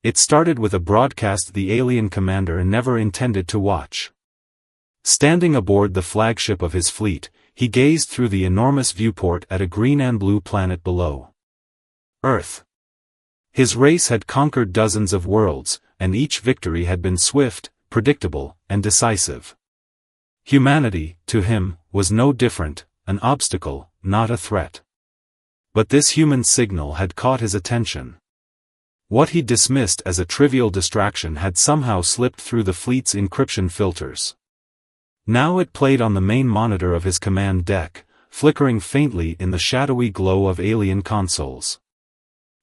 It started with a broadcast the alien commander never intended to watch. Standing aboard the flagship of his fleet, he gazed through the enormous viewport at a green and blue planet below. Earth. His race had conquered dozens of worlds, and each victory had been swift, predictable, and decisive. Humanity, to him, was no different, an obstacle, not a threat. But this human signal had caught his attention. What he dismissed as a trivial distraction had somehow slipped through the fleet's encryption filters. Now it played on the main monitor of his command deck, flickering faintly in the shadowy glow of alien consoles.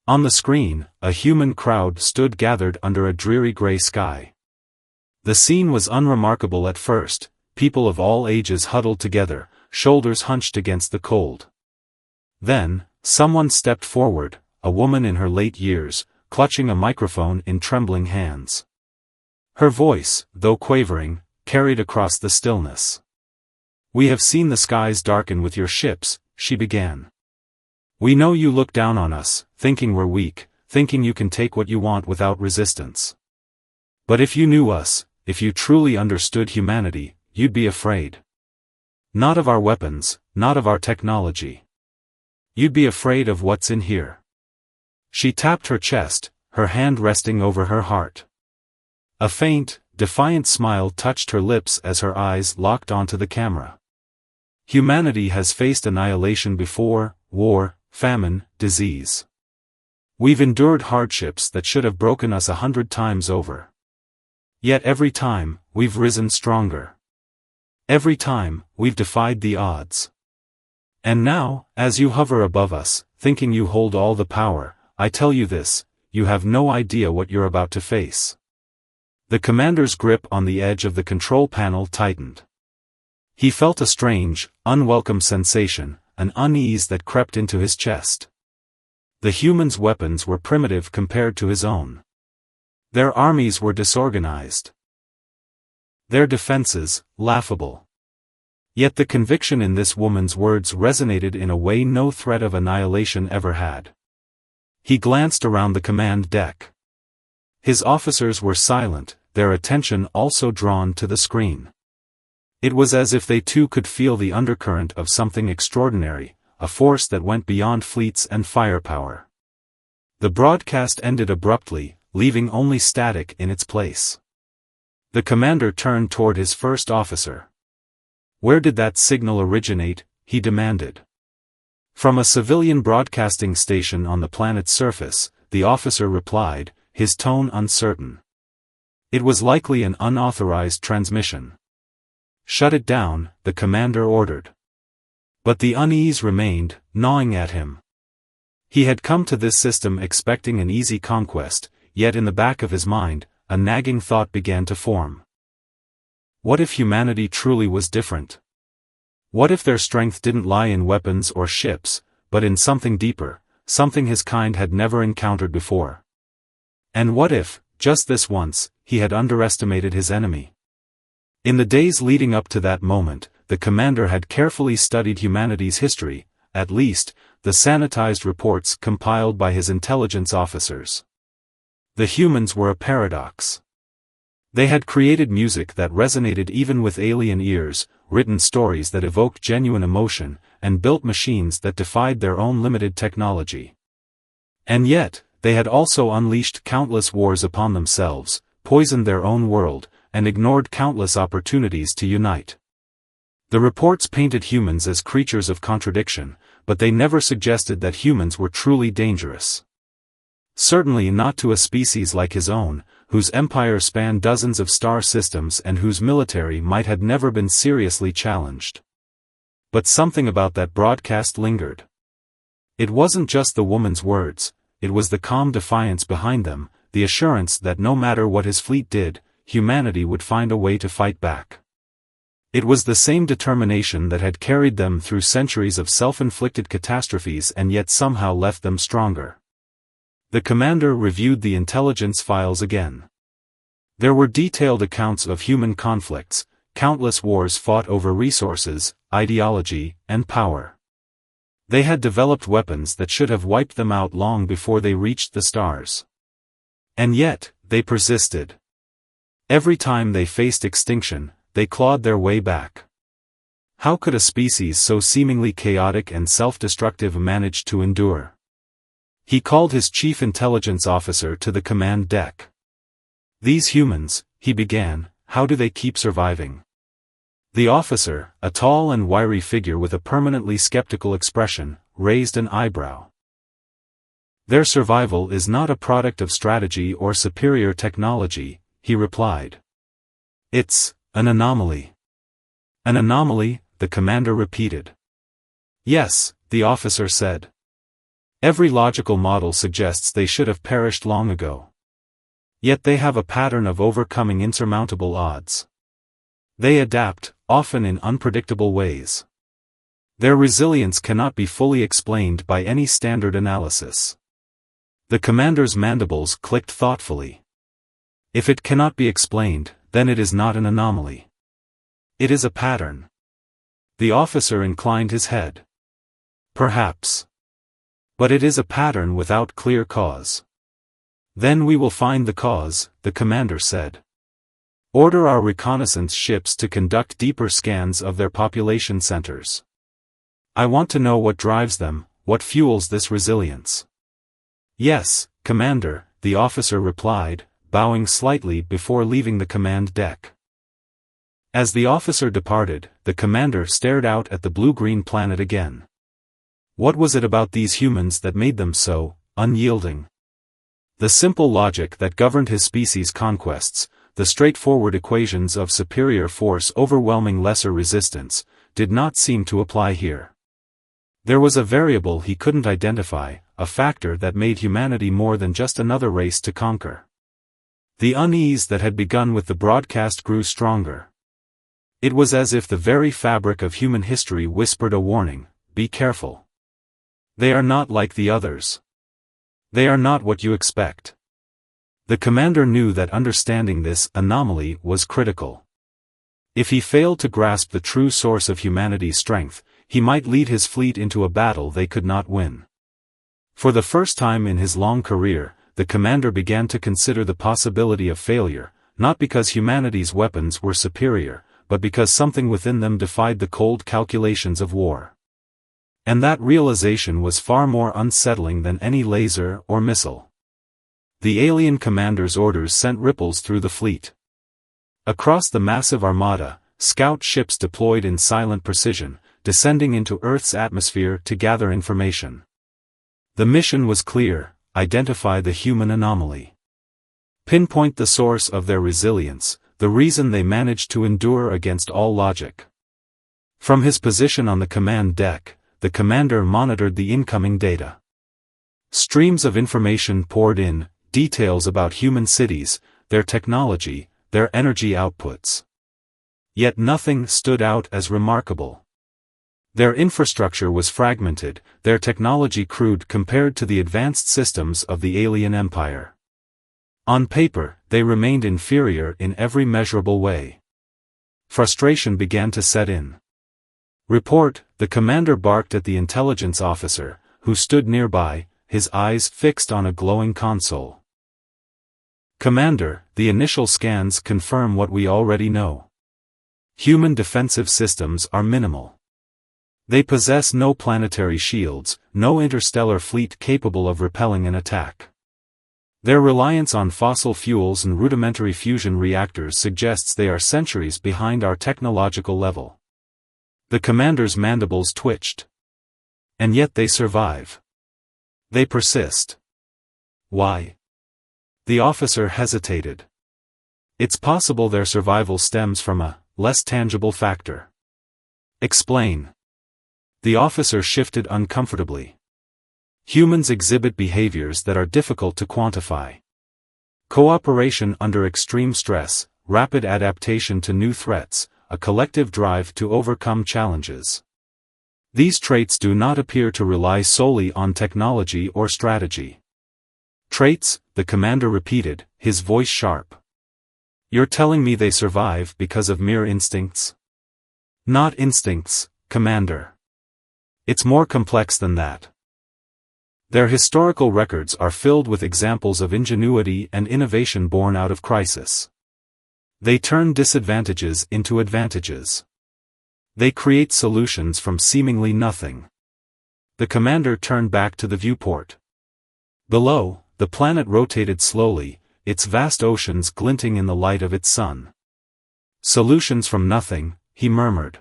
On the screen, a human crowd stood gathered under a dreary gray sky. The scene was unremarkable at first, people of all ages huddled together, shoulders hunched against the cold. Then, someone stepped forward, a woman in her late years, clutching a microphone in trembling hands. Her voice, though quavering, carried across the stillness. "We have seen the skies darken with your ships," she began. "We know you look down on us, thinking we're weak, thinking you can take what you want without resistance. But if you knew us, if you truly understood humanity, you'd be afraid. Not of our weapons, not of our technology. You'd be afraid of what's in here." She tapped her chest, her hand resting over her heart. A faint, defiant smile touched her lips as her eyes locked onto the camera. "Humanity has faced annihilation before, war, famine, disease. We've endured hardships that should have broken us 100 times over. Yet every time, we've risen stronger. Every time, we've defied the odds. And now, as you hover above us, thinking you hold all the power, I tell you this, you have no idea what you're about to face." The commander's grip on the edge of the control panel tightened. He felt a strange, unwelcome sensation, an unease that crept into his chest. The humans' weapons were primitive compared to his own. Their armies were disorganized. Their defenses, laughable. Yet the conviction in this woman's words resonated in a way no threat of annihilation ever had. He glanced around the command deck. His officers were silent, their attention also drawn to the screen. It was as if they too could feel the undercurrent of something extraordinary, a force that went beyond fleets and firepower. The broadcast ended abruptly, leaving only static in its place. The commander turned toward his first officer. "Where did that signal originate?" he demanded. "From a civilian broadcasting station on the planet's surface," the officer replied, his tone uncertain. "It was likely an unauthorized transmission." "Shut it down," the commander ordered. But the unease remained, gnawing at him. He had come to this system expecting an easy conquest, yet in the back of his mind, a nagging thought began to form. What if humanity truly was different? What if their strength didn't lie in weapons or ships, but in something deeper, something his kind had never encountered before? And what if, just this once, he had underestimated his enemy? In the days leading up to that moment, the commander had carefully studied humanity's history, at least, the sanitized reports compiled by his intelligence officers. The humans were a paradox. They had created music that resonated even with alien ears, written stories that evoked genuine emotion, and built machines that defied their own limited technology. And yet, they had also unleashed countless wars upon themselves, poisoned their own world, and ignored countless opportunities to unite. The reports painted humans as creatures of contradiction, but they never suggested that humans were truly dangerous. Certainly not to a species like his own, whose empire spanned dozens of star systems and whose military might had never been seriously challenged. But something about that broadcast lingered. It wasn't just the woman's words, it was the calm defiance behind them, the assurance that no matter what his fleet did, humanity would find a way to fight back. It was the same determination that had carried them through centuries of self-inflicted catastrophes and yet somehow left them stronger. The commander reviewed the intelligence files again. There were detailed accounts of human conflicts, countless wars fought over resources, ideology, and power. They had developed weapons that should have wiped them out long before they reached the stars. And yet, they persisted. Every time they faced extinction, they clawed their way back. How could a species so seemingly chaotic and self-destructive manage to endure? He called his chief intelligence officer to the command deck. "These humans," he began, "how do they keep surviving?" The officer, a tall and wiry figure with a permanently skeptical expression, raised an eyebrow. "Their survival is not a product of strategy or superior technology," he replied. "It's an anomaly." "An anomaly," the commander repeated. "Yes," the officer said. "Every logical model suggests they should have perished long ago. Yet they have a pattern of overcoming insurmountable odds. They adapt, often in unpredictable ways. Their resilience cannot be fully explained by any standard analysis." The commander's mandibles clicked thoughtfully. "If it cannot be explained, then it is not an anomaly. It is a pattern." The officer inclined his head. "Perhaps. But it is a pattern without clear cause." "Then we will find the cause," the commander said. "Order our reconnaissance ships to conduct deeper scans of their population centers. I want to know what drives them, what fuels this resilience." "Yes, Commander," the officer replied, bowing slightly before leaving the command deck. As the officer departed, the commander stared out at the blue-green planet again. What was it about these humans that made them so unyielding? The simple logic that governed his species' conquests, the straightforward equations of superior force overwhelming lesser resistance, did not seem to apply here. There was a variable he couldn't identify, a factor that made humanity more than just another race to conquer. The unease that had begun with the broadcast grew stronger. It was as if the very fabric of human history whispered a warning: be careful. They are not like the others. They are not what you expect. The commander knew that understanding this anomaly was critical. If he failed to grasp the true source of humanity's strength, he might lead his fleet into a battle they could not win. For the first time in his long career, the commander began to consider the possibility of failure, not because humanity's weapons were superior, but because something within them defied the cold calculations of war. And that realization was far more unsettling than any laser or missile. The alien commander's orders sent ripples through the fleet. Across the massive armada, scout ships deployed in silent precision, descending into Earth's atmosphere to gather information. The mission was clear: identify the human anomaly. Pinpoint the source of their resilience, the reason they managed to endure against all logic. From his position on the command deck, the commander monitored the incoming data. Streams of information poured in, details about human cities, their technology, their energy outputs. Yet nothing stood out as remarkable. Their infrastructure was fragmented, their technology crude compared to the advanced systems of the alien empire. On paper, they remained inferior in every measurable way. Frustration began to set in. "Report," the commander barked at the intelligence officer, who stood nearby, his eyes fixed on a glowing console. "Commander, the initial scans confirm what we already know. Human defensive systems are minimal. They possess no planetary shields, no interstellar fleet capable of repelling an attack. Their reliance on fossil fuels and rudimentary fusion reactors suggests they are centuries behind our technological level." The commander's mandibles twitched. "And yet they survive. They persist. Why?" The officer hesitated. "It's possible their survival stems from a less tangible factor." "Explain." The officer shifted uncomfortably. "Humans exhibit behaviors that are difficult to quantify. Cooperation under extreme stress, rapid adaptation to new threats, a collective drive to overcome challenges. These traits do not appear to rely solely on technology or strategy." "Traits," the commander repeated, his voice sharp. "You're telling me they survive because of mere instincts?" "Not instincts, Commander. It's more complex than that. Their historical records are filled with examples of ingenuity and innovation born out of crisis. They turn disadvantages into advantages. They create solutions from seemingly nothing. The commander turned back to the viewport. Below, the planet rotated slowly, its vast oceans glinting in the light of its sun. Solutions from nothing, he murmured.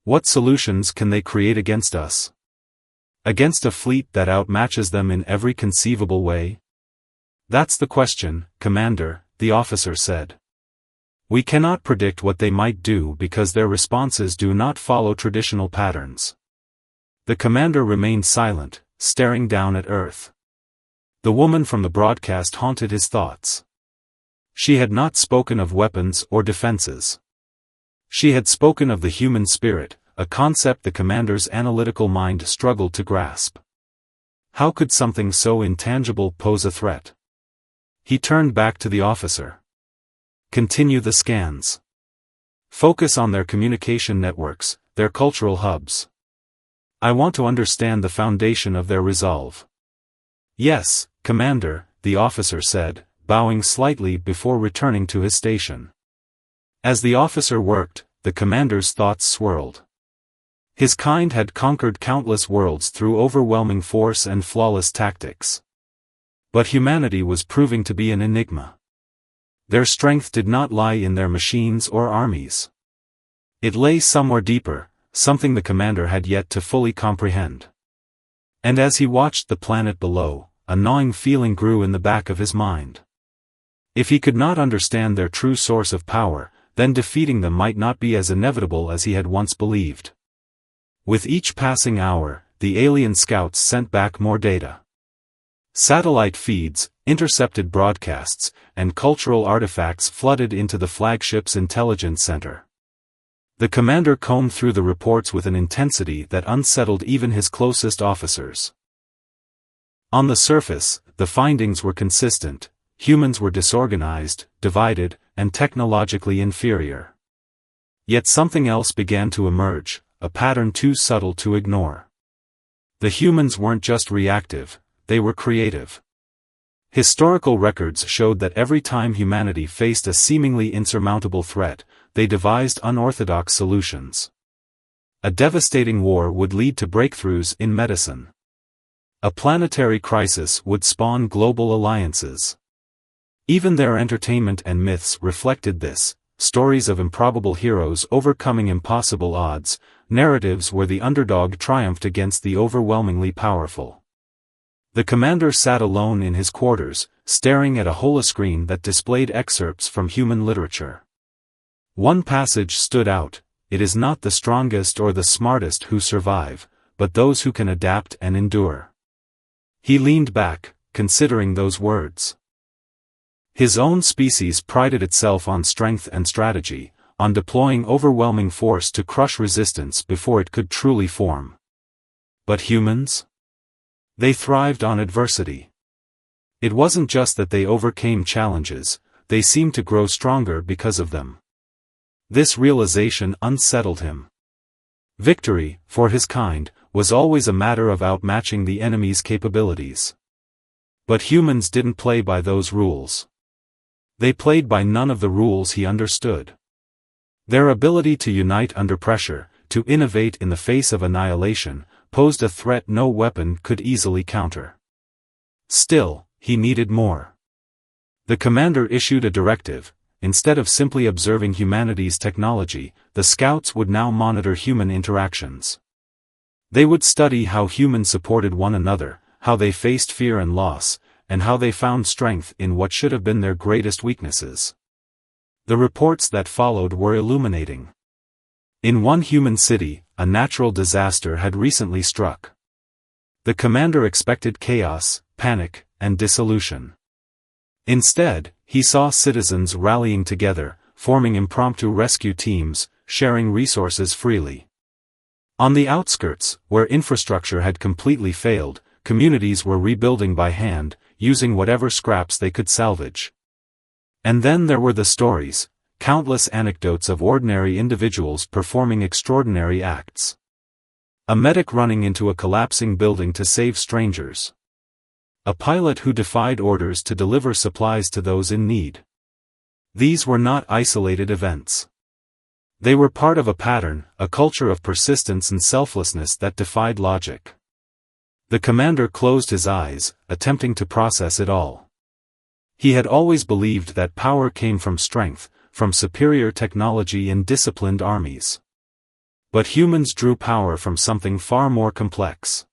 What solutions can they create against us? Against a fleet that outmatches them in every conceivable way? That's the question, Commander, the officer said. We cannot predict what they might do because their responses do not follow traditional patterns. The commander remained silent, staring down at Earth. The woman from the broadcast haunted his thoughts. She had not spoken of weapons or defenses. She had spoken of the human spirit, a concept the commander's analytical mind struggled to grasp. How could something so intangible pose a threat? He turned back to the officer. Continue the scans. Focus on their communication networks, their cultural hubs. I want to understand the foundation of their resolve. Yes, Commander, the officer said, bowing slightly before returning to his station. As the officer worked, the commander's thoughts swirled. His kind had conquered countless worlds through overwhelming force and flawless tactics. But humanity was proving to be an enigma. Their strength did not lie in their machines or armies. It lay somewhere deeper, something the commander had yet to fully comprehend. And as he watched the planet below, a gnawing feeling grew in the back of his mind. If he could not understand their true source of power, then defeating them might not be as inevitable as he had once believed. With each passing hour, the alien scouts sent back more data. Satellite feeds, intercepted broadcasts, and cultural artifacts flooded into the flagship's intelligence center. The commander combed through the reports with an intensity that unsettled even his closest officers. On the surface, the findings were consistent. Humans were disorganized, divided, and technologically inferior. Yet something else began to emerge, a pattern too subtle to ignore. The humans weren't just reactive, they were creative. Historical records showed that every time humanity faced a seemingly insurmountable threat, they devised unorthodox solutions. A devastating war would lead to breakthroughs in medicine. A planetary crisis would spawn global alliances. Even their entertainment and myths reflected this, stories of improbable heroes overcoming impossible odds, narratives where the underdog triumphed against the overwhelmingly powerful. The commander sat alone in his quarters, staring at a holoscreen that displayed excerpts from human literature. One passage stood out: it is not the strongest or the smartest who survive, but those who can adapt and endure. He leaned back, considering those words. His own species prided itself on strength and strategy, on deploying overwhelming force to crush resistance before it could truly form. But humans? They thrived on adversity. It wasn't just that they overcame challenges, they seemed to grow stronger because of them. This realization unsettled him. Victory, for his kind, was always a matter of outmatching the enemy's capabilities. But humans didn't play by those rules. They played by none of the rules he understood. Their ability to unite under pressure, to innovate in the face of annihilation, posed a threat no weapon could easily counter. Still, he needed more. The commander issued a directive: instead of simply observing humanity's technology, the scouts would now monitor human interactions. They would study how humans supported one another, how they faced fear and loss, and how they found strength in what should have been their greatest weaknesses. The reports that followed were illuminating. In one human city, a natural disaster had recently struck. The commander expected chaos, panic, and dissolution. Instead, he saw citizens rallying together, forming impromptu rescue teams, sharing resources freely. On the outskirts, where infrastructure had completely failed, communities were rebuilding by hand, using whatever scraps they could salvage. And then there were the stories, countless anecdotes of ordinary individuals performing extraordinary acts. A medic running into a collapsing building to save strangers. A pilot who defied orders to deliver supplies to those in need. These were not isolated events. They were part of a pattern, a culture of persistence and selflessness that defied logic. The commander closed his eyes, attempting to process it all. He had always believed that power came from strength, from superior technology and disciplined armies. But humans drew power from something far more complex.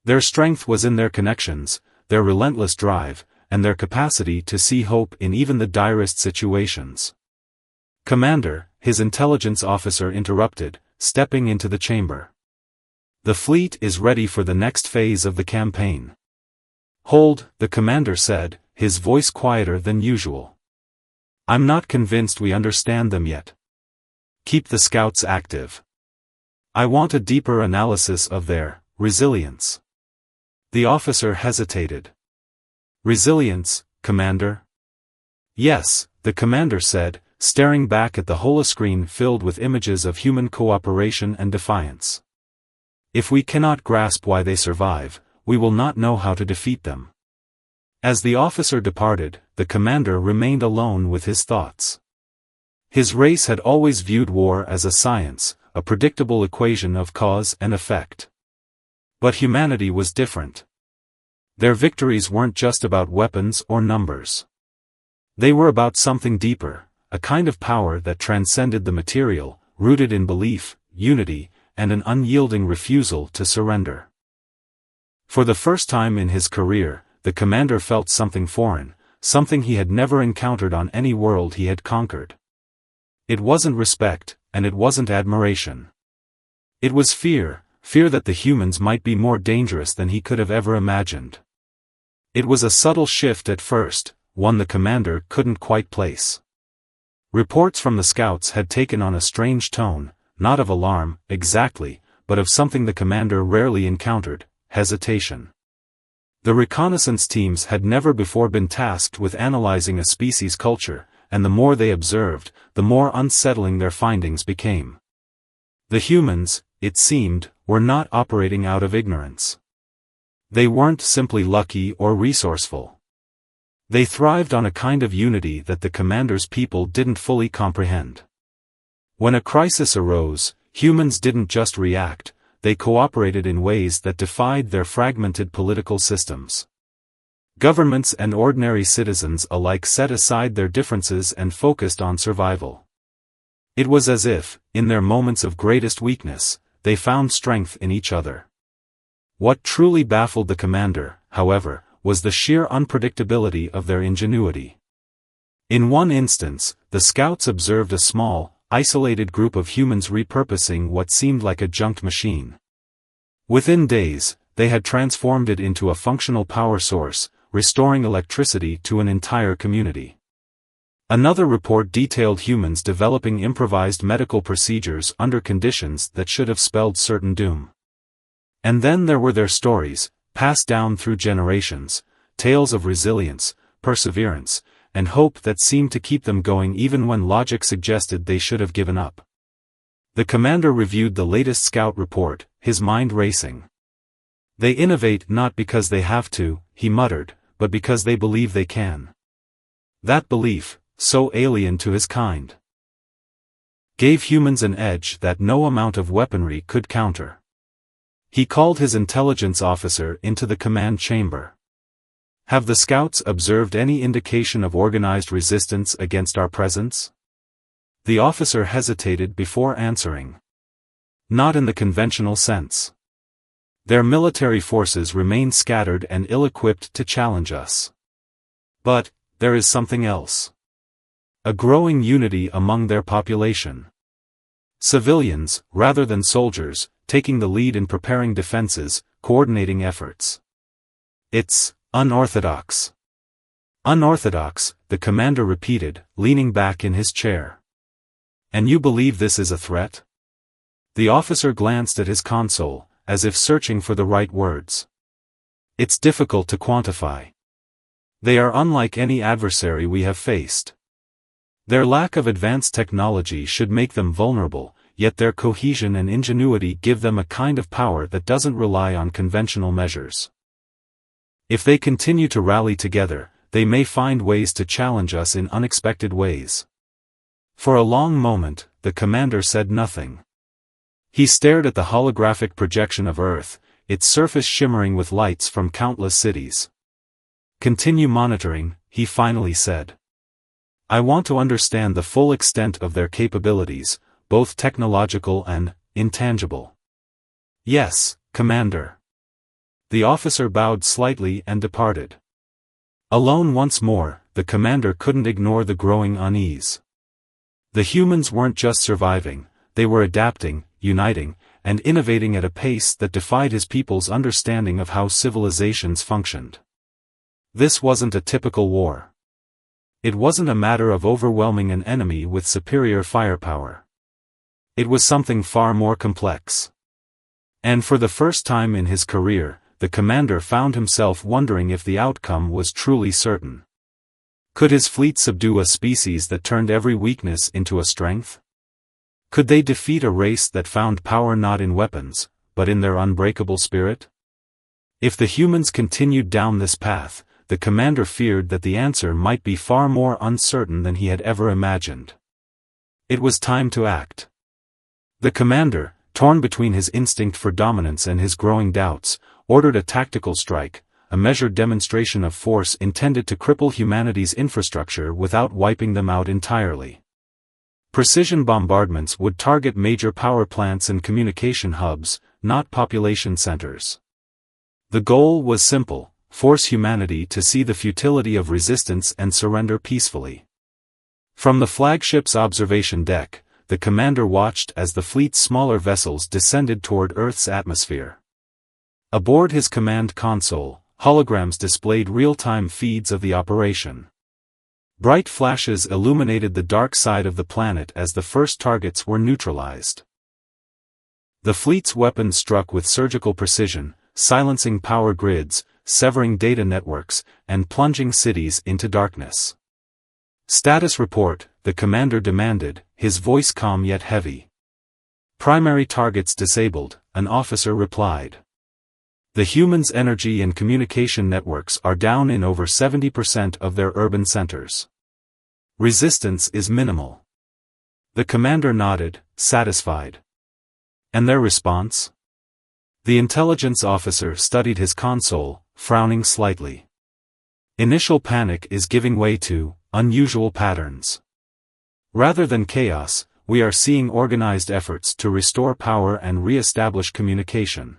Their strength was in their connections, their relentless drive, and their capacity to see hope in even the direst situations. "Commander," his intelligence officer interrupted, stepping into the chamber. "The fleet is ready for the next phase of the campaign." "Hold," the commander said, his voice quieter than usual. "I'm not convinced we understand them yet. Keep the scouts active. I want a deeper analysis of their resilience." The officer hesitated. "Resilience, Commander?" "Yes," the commander said, staring back at the holoscreen filled with images of human cooperation and defiance. "If we cannot grasp why they survive, we will not know how to defeat them." As the officer departed, the commander remained alone with his thoughts. His race had always viewed war as a science, a predictable equation of cause and effect. But humanity was different. Their victories weren't just about weapons or numbers. They were about something deeper, a kind of power that transcended the material, rooted in belief, unity, and an unyielding refusal to surrender. For the first time in his career, the commander felt something foreign, something he had never encountered on any world he had conquered. It wasn't respect, and it wasn't admiration. It was fear, fear that the humans might be more dangerous than he could have ever imagined. It was a subtle shift at first, one the commander couldn't quite place. Reports from the scouts had taken on a strange tone, not of alarm, exactly, but of something the commander rarely encountered, hesitation. The reconnaissance teams had never before been tasked with analyzing a species' culture, and the more they observed, the more unsettling their findings became. The humans, it seemed, were not operating out of ignorance. They weren't simply lucky or resourceful. They thrived on a kind of unity that the commander's people didn't fully comprehend. When a crisis arose, humans didn't just react, they cooperated in ways that defied their fragmented political systems. Governments and ordinary citizens alike set aside their differences and focused on survival. It was as if, in their moments of greatest weakness, they found strength in each other. What truly baffled the commander, however, was the sheer unpredictability of their ingenuity. In one instance, the scouts observed a small, isolated group of humans repurposing what seemed like a junk machine. Within days, they had transformed it into a functional power source, restoring electricity to an entire community. Another report detailed humans developing improvised medical procedures under conditions that should have spelled certain doom. And then there were their stories, passed down through generations, tales of resilience, perseverance, and hope that seemed to keep them going even when logic suggested they should have given up. The commander reviewed the latest scout report, his mind racing. "They innovate not because they have to," he muttered, "but because they believe they can." That belief, so alien to his kind, gave humans an edge that no amount of weaponry could counter. He called his intelligence officer into the command chamber. "Have the scouts observed any indication of organized resistance against our presence?" The officer hesitated before answering. "Not in the conventional sense. Their military forces remain scattered and ill-equipped to challenge us. But, there is something else. A growing unity among their population. Civilians, rather than soldiers, taking the lead in preparing defenses, coordinating efforts. It's unorthodox." "Unorthodox," the commander repeated, leaning back in his chair. "And you believe this is a threat?" The officer glanced at his console, as if searching for the right words. "It's difficult to quantify. They are unlike any adversary we have faced. Their lack of advanced technology should make them vulnerable, yet their cohesion and ingenuity give them a kind of power that doesn't rely on conventional measures. If they continue to rally together, they may find ways to challenge us in unexpected ways. For a long moment, the commander said nothing. He stared at the holographic projection of Earth, its surface shimmering with lights from countless cities. "Continue monitoring," he finally said. "I want to understand the full extent of their capabilities, both technological and intangible." "Yes, Commander." The officer bowed slightly and departed. Alone once more, the commander couldn't ignore the growing unease. The humans weren't just surviving, they were adapting, uniting, and innovating at a pace that defied his people's understanding of how civilizations functioned. This wasn't a typical war. It wasn't a matter of overwhelming an enemy with superior firepower. It was something far more complex. And for the first time in his career, the commander found himself wondering if the outcome was truly certain. Could his fleet subdue a species that turned every weakness into a strength? Could they defeat a race that found power not in weapons, but in their unbreakable spirit? If the humans continued down this path, the commander feared that the answer might be far more uncertain than he had ever imagined. It was time to act. The commander, torn between his instinct for dominance and his growing doubts, ordered a tactical strike, a measured demonstration of force intended to cripple humanity's infrastructure without wiping them out entirely. Precision bombardments would target major power plants and communication hubs, not population centers. The goal was simple: force humanity to see the futility of resistance and surrender peacefully. From the flagship's observation deck, the commander watched as the fleet's smaller vessels descended toward Earth's atmosphere. Aboard his command console, holograms displayed real-time feeds of the operation. Bright flashes illuminated the dark side of the planet as the first targets were neutralized. The fleet's weapons struck with surgical precision, silencing power grids, severing data networks, and plunging cities into darkness. "Status report," the commander demanded, his voice calm yet heavy. "Primary targets disabled," an officer replied. "The humans' energy and communication networks are down in over 70% of their urban centers. Resistance is minimal." The commander nodded, satisfied. "And their response?" The intelligence officer studied his console, frowning slightly. "Initial panic is giving way to unusual patterns. Rather than chaos, we are seeing organized efforts to restore power and re-establish communication.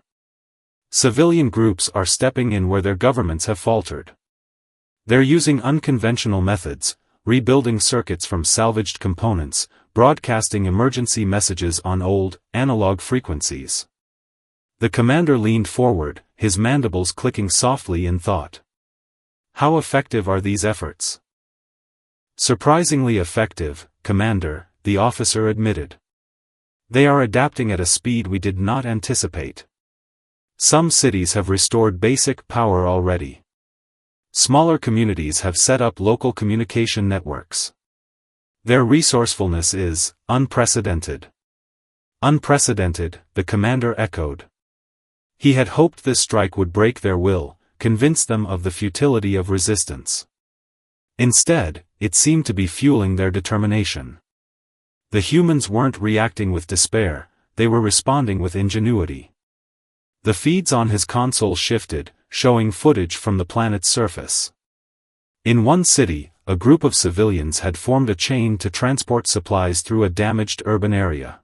Civilian groups are stepping in where their governments have faltered. They're using unconventional methods, rebuilding circuits from salvaged components, broadcasting emergency messages on old, analog frequencies." The commander leaned forward, his mandibles clicking softly in thought. "How effective are these efforts?" "Surprisingly effective, Commander," the officer admitted. "They are adapting at a speed we did not anticipate. Some cities have restored basic power already. Smaller communities have set up local communication networks. Their resourcefulness is unprecedented." "Unprecedented," the commander echoed. He had hoped this strike would break their will, convince them of the futility of resistance. Instead, it seemed to be fueling their determination. The humans weren't reacting with despair, they were responding with ingenuity. The feeds on his console shifted, showing footage from the planet's surface. In one city, a group of civilians had formed a chain to transport supplies through a damaged urban area.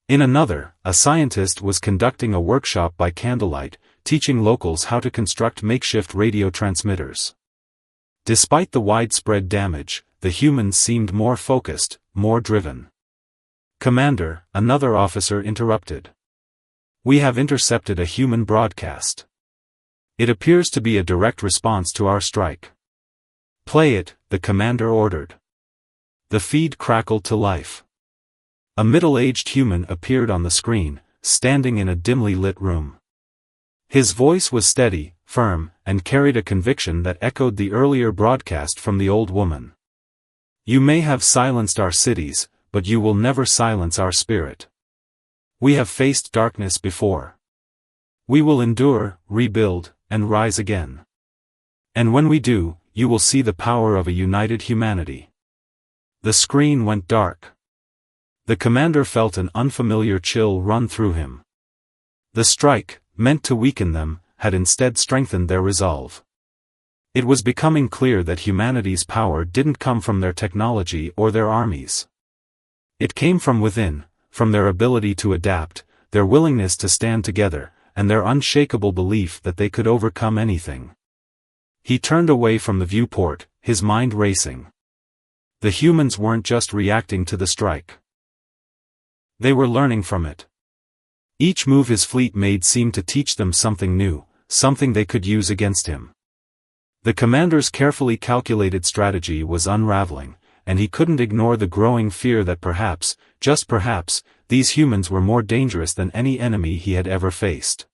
In another, a scientist was conducting a workshop by candlelight, teaching locals how to construct makeshift radio transmitters. Despite the widespread damage, the humans seemed more focused, more driven. "Commander," another officer interrupted. "We have intercepted a human broadcast. It appears to be a direct response to our strike." "Play it," the commander ordered. The feed crackled to life. A middle-aged human appeared on the screen, standing in a dimly lit room. His voice was steady, firm, and carried a conviction that echoed the earlier broadcast from the old woman. "You may have silenced our cities, but you will never silence our spirit. We have faced darkness before. We will endure, rebuild, and rise again. And when we do, you will see the power of a united humanity." The screen went dark. The commander felt an unfamiliar chill run through him. The strike, meant to weaken them, had instead strengthened their resolve. It was becoming clear that humanity's power didn't come from their technology or their armies. It came from within, from their ability to adapt, their willingness to stand together, and their unshakable belief that they could overcome anything. He turned away from the viewport, his mind racing. The humans weren't just reacting to the strike. They were learning from it. Each move his fleet made seemed to teach them something new, something they could use against him. The commander's carefully calculated strategy was unraveling, and he couldn't ignore the growing fear that perhaps, just perhaps, these humans were more dangerous than any enemy he had ever faced.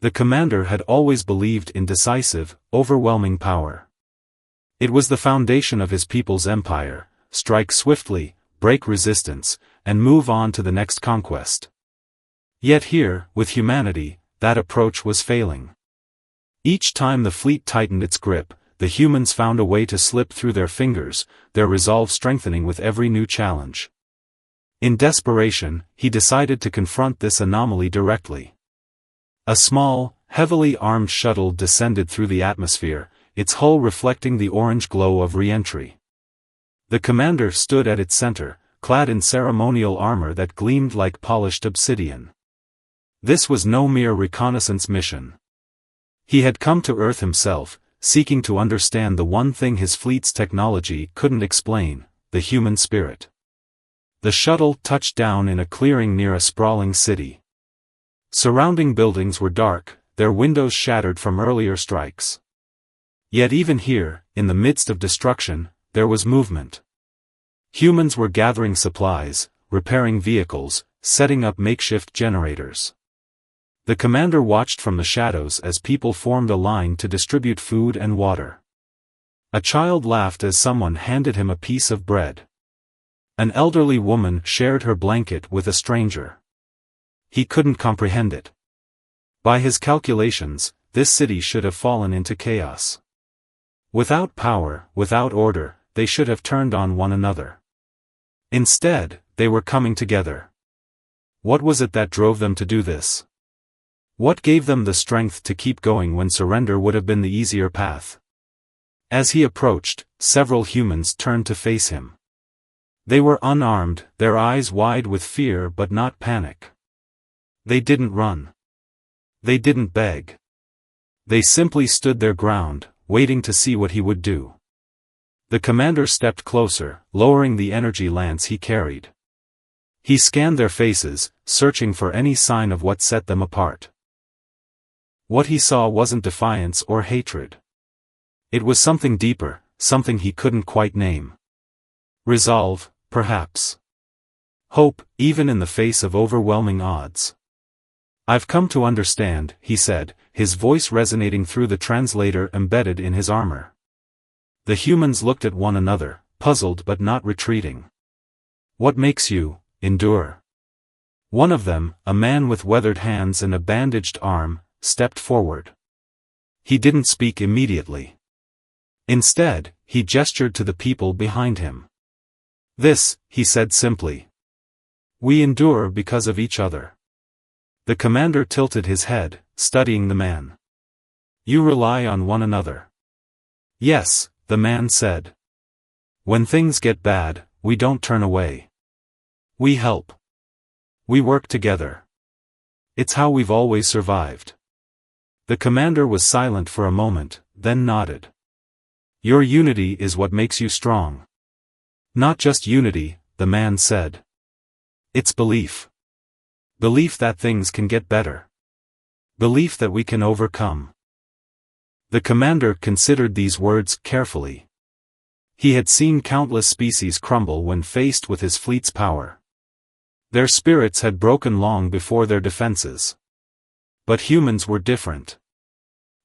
The commander had always believed in decisive, overwhelming power. It was the foundation of his people's empire: strike swiftly, break resistance, and move on to the next conquest. Yet here, with humanity, that approach was failing. Each time the fleet tightened its grip, the humans found a way to slip through their fingers, their resolve strengthening with every new challenge. In desperation, he decided to confront this anomaly directly. A small, heavily armed shuttle descended through the atmosphere, its hull reflecting the orange glow of re-entry. The commander stood at its center, clad in ceremonial armor that gleamed like polished obsidian. This was no mere reconnaissance mission. He had come to Earth himself, seeking to understand the one thing his fleet's technology couldn't explain: the human spirit. The shuttle touched down in a clearing near a sprawling city. Surrounding buildings were dark, their windows shattered from earlier strikes. Yet even here, in the midst of destruction, there was movement. Humans were gathering supplies, repairing vehicles, setting up makeshift generators. The commander watched from the shadows as people formed a line to distribute food and water. A child laughed as someone handed him a piece of bread. An elderly woman shared her blanket with a stranger. He couldn't comprehend it. By his calculations, this city should have fallen into chaos. Without power, without order, they should have turned on one another. Instead, they were coming together. What was it that drove them to do this? What gave them the strength to keep going when surrender would have been the easier path? As he approached, several humans turned to face him. They were unarmed, their eyes wide with fear but not panic. They didn't run. They didn't beg. They simply stood their ground, waiting to see what he would do. The commander stepped closer, lowering the energy lance he carried. He scanned their faces, searching for any sign of what set them apart. What he saw wasn't defiance or hatred. It was something deeper, something he couldn't quite name. Resolve, perhaps. Hope, even in the face of overwhelming odds. "I've come to understand," he said, his voice resonating through the translator embedded in his armor. The humans looked at one another, puzzled but not retreating. "What makes you endure?" One of them, a man with weathered hands and a bandaged arm, stepped forward. He didn't speak immediately. Instead, he gestured to the people behind him. "This," he said simply. "We endure because of each other." The commander tilted his head, studying the man. "You rely on one another." "Yes," the man said. "When things get bad, we don't turn away. We help. We work together. It's how we've always survived." The commander was silent for a moment, then nodded. "Your unity is what makes you strong." "Not just unity," the man said. "It's belief. Belief that things can get better. Belief that we can overcome." The commander considered these words carefully. He had seen countless species crumble when faced with his fleet's power. Their spirits had broken long before their defenses. But humans were different.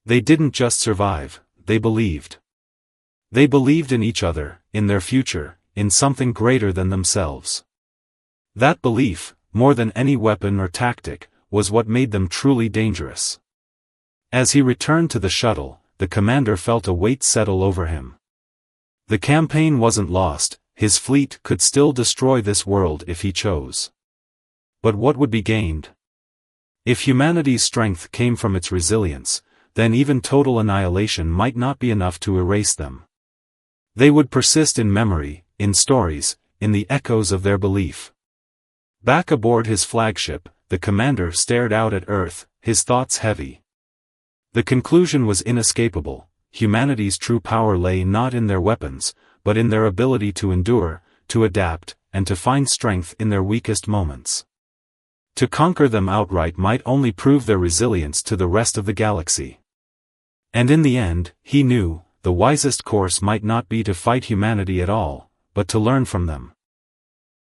They didn't just survive, they believed. They believed in each other, in their future, in something greater than themselves. That belief, more than any weapon or tactic, was what made them truly dangerous. As he returned to the shuttle, the commander felt a weight settle over him. The campaign wasn't lost, his fleet could still destroy this world if he chose. But what would be gained? If humanity's strength came from its resilience, then even total annihilation might not be enough to erase them. They would persist in memory, in stories, in the echoes of their belief. Back aboard his flagship, the commander stared out at Earth, his thoughts heavy. The conclusion was inescapable: humanity's true power lay not in their weapons, but in their ability to endure, to adapt, and to find strength in their weakest moments. To conquer them outright might only prove their resilience to the rest of the galaxy. And in the end, he knew, the wisest course might not be to fight humanity at all, but to learn from them.